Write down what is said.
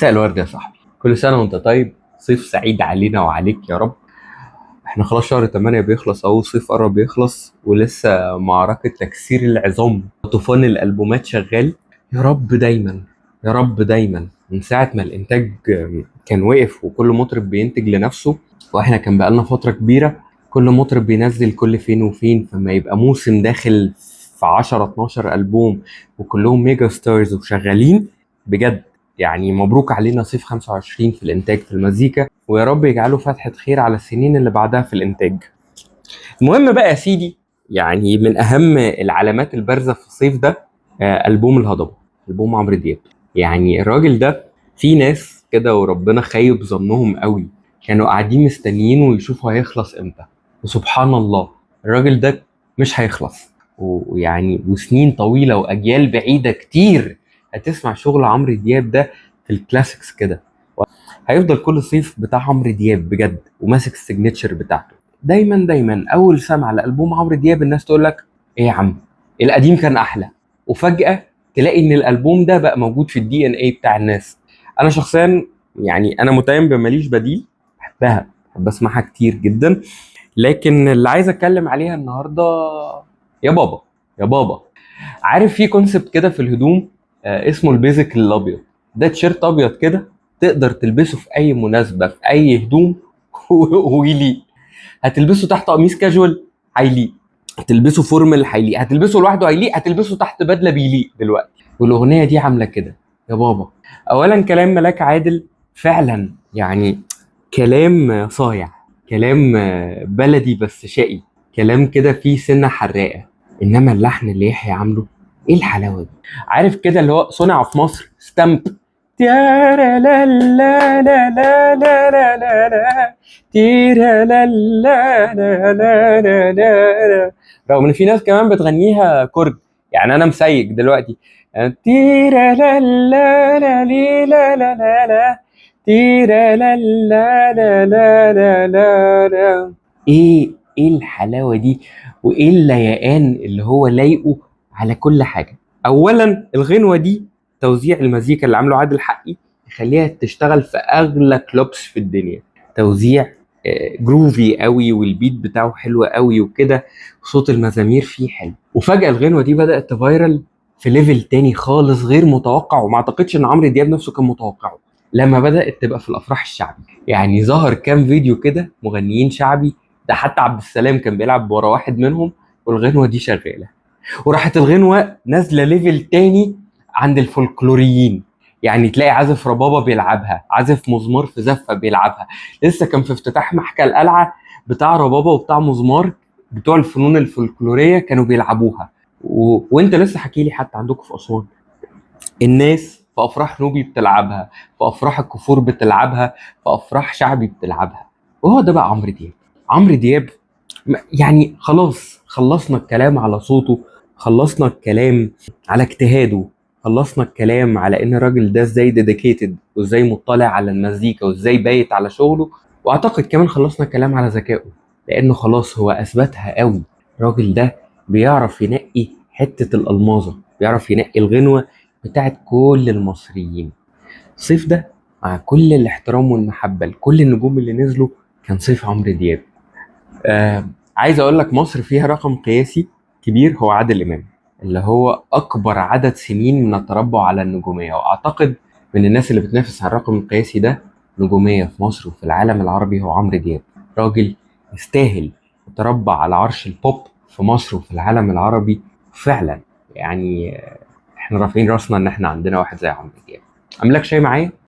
مساء الورد يا صاحبي، كل سنة وانت طيب. صيف سعيد علينا وعليك يا رب. احنا خلاص شهر 8 بيخلص اهو، الصيف قرب يخلص ولسه معركة تكسير العظام طوفان الألبومات شغال. يا رب دايما، يا رب دايما. من ساعة ما الإنتاج كان وقف وكل مطرب بينتج لنفسه، واحنا كان بقالنا فترة كبيرة كل مطرب بينزل كل فين وفين، فما يبقى موسم داخل في 10 12 ألبوم وكلهم ميجا ستارز وشغالين بجد. يعني مبروك علينا صيف 25 في الإنتاج في المزيكا، ويا رب يجعله فتحة خير على السنين اللي بعدها في الإنتاج. المهم بقى يا سيدي، يعني من أهم العلامات البارزة في الصيف ده ألبوم الهضبة، ألبوم عمرو دياب. يعني الراجل ده، في ناس كده وربنا خيب ظنهم قوي كانوا قاعدين مستنيين ويشوفوا هيخلص امتى، وسبحان الله الراجل ده مش هيخلص. ويعني وسنين طويلة وأجيال بعيدة كتير هتسمع شغل عمرو دياب ده في الكلاسيكس كده. هيفضل كل صيف بتاع عمرو دياب بجد، وماسك السيجنتشر بتاعته. دايما دايما اول سمع لالبوم عمرو دياب الناس تقول لك: ايه يا عم، القديم كان احلى. وفجأة تلاقي ان الالبوم ده بقى موجود في الدي ان اي بتاع الناس. انا شخصيا يعني انا متيم بماليش بديل، بحبها، بحب اسمعها كتير جدا. لكن اللي عايز اتكلم عليها النهارده، يا بابا، يا بابا، عارف في كونسبت كده في الهدوم اسمه البيزك الابيض. ده تيشيرت ابيض كده تقدر تلبسه في اي مناسبه في اي هدوم ويليق. هتلبسه تحت قميص كاجوال هيليق، هتلبسه فورمال هيليق، هتلبسه لوحده هيليق، هتلبسه تحت بدله بيليق دلوقتي. والاغنيه دي عامله كده يا بابا. اولا كلام ملاك عادل فعلا، يعني كلام صايع، كلام بلدي بس شقي، كلام كده فيه سنه حراقه. انما اللحن اللي يحيى عامله، ايه الحلاوه دي؟ عارف كده اللي هو صنع في مصر ستامب. تيارا لا لا لا لا لا لا لا لا، تيرا لا لا لا لا لا لا. رغم ان في ناس كمان بتغنيها كورد، يعني انا مسيج دلوقتي. تيرا لا لا لا لي لا لا لا لا، تيرا لا لا لا لا لا لا لا. ايه الحلاوه دي، وايه الليقان اللي هو لايقه على كل حاجه. اولا الغنوه دي توزيع المزيكا اللي عامله عادل حقي يخليها تشتغل في اغلى كلوبس في الدنيا. توزيع جروفي قوي، والبيت بتاعه حلو قوي وكده، صوت المزامير فيه حلو. وفجأة الغنوة دي بدأت تفايرل في ليفل تاني خالص غير متوقع، وما اعتقدش ان عمرو دياب نفسه كان متوقعه. لما بدأت تبقى في الافراح الشعبي، يعني ظهر كام فيديو كده مغنيين شعبي، ده حتى عبد السلام كان بيلعب ورا واحد منهم والغنوة دي شغالة. وراحت الغنوة نازلة ليفل تاني عند الفولكلوريين، يعني تلاقي عازف ربابة بيلعبها، عازف مزمار في زفة بيلعبها. لسه كان في افتتاح محكى القلعة بتاع ربابة وبتاع مزمار، بتوع الفنون الفولكلورية كانوا بيلعبوها. وانت لسه حكي لي حتى عندكم في أسوان الناس في افراح نوبي بتلعبها، في افراح الكفور بتلعبها، في افراح شعبي بتلعبها. وهو ده بقى عمرو دياب. عمرو دياب يعني خلاص خلصنا الكلام على صوته، خلصنا الكلام على اجتهاده، خلصنا الكلام على ان الراجل ده ازاي ديديكيتد وازاي مطلع على المزيكا وازاي بايت على شغله. واعتقد كمان خلصنا الكلام على ذكائه، لانه خلاص هو اثبتها قوي. الراجل ده بيعرف ينقي حتة الألماظة، بيعرف ينقي الغنوة بتاعت كل المصريين. الصيف ده مع كل الاحترام والمحبة لكل النجوم اللي نزلوا، كان صيف عمرو دياب. عايز اقول لك مصر فيها رقم قياسي كبير هو عادل امام، اللي هو اكبر عدد سنين من التربع على النجوميه. واعتقد من الناس اللي بتنافس على الرقم القياسي ده نجوميه في مصر وفي العالم العربي هو عمرو دياب. راجل يستاهل يتربع على عرش البوب في مصر وفي العالم العربي فعلا. يعني احنا رافعين راسنا ان احنا عندنا واحد زي عمرو دياب. عامل لك شاي معايا؟